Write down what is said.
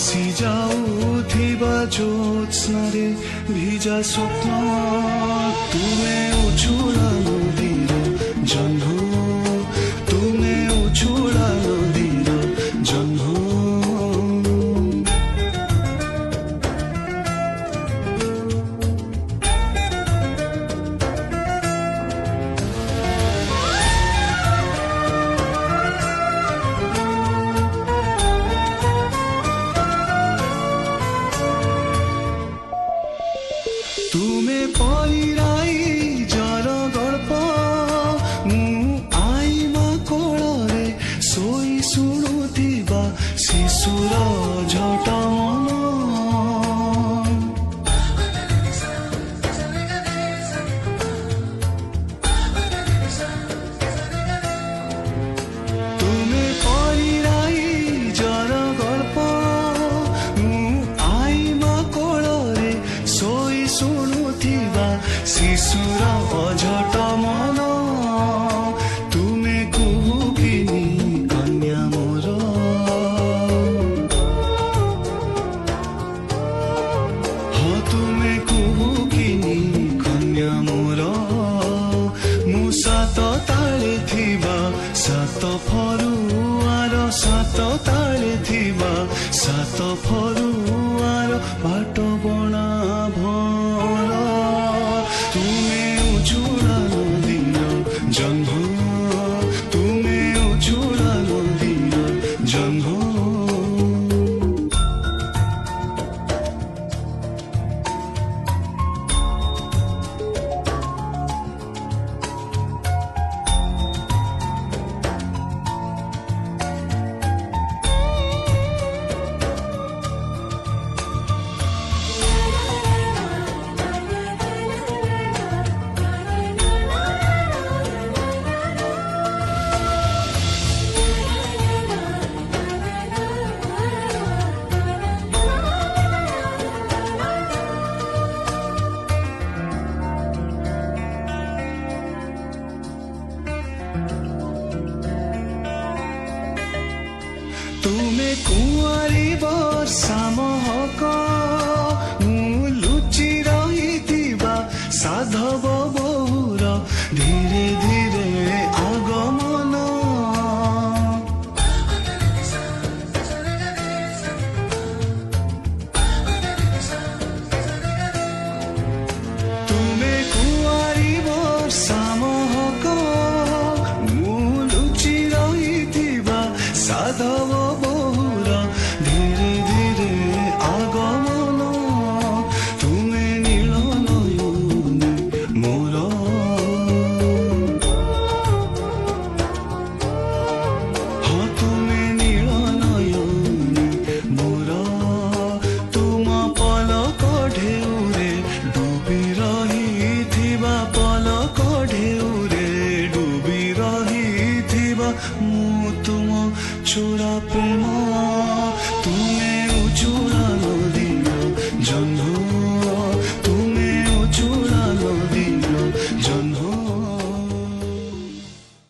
भासी जाऊथिबा ज्योत्स्नारे भिजा स्वप्न तुमे उछुला नदीर जह्न तुमे उछुला नदीर जह्न तुमे परिराई जर गल्प मु आईमा कोଳରେ सोई शुणुथिबा शिशुर झट मन तुमे परिराई जर गल्प मु आईमा कोଳରେ सोई शुणुथिबा शिशुर अझट मन तुमे कुहुकिनी कन्या मोर हाँ तुमे कुहुकिनी कन्या मोर मु सात ताळे थिबा सात फरुआर सात ताळे थिबा सात फरुआर बाट बणा भर तुमे उछुला नदीर जह्न तुमे उछुला नदीर जह्न तुमे कुंवारी वर्षा महक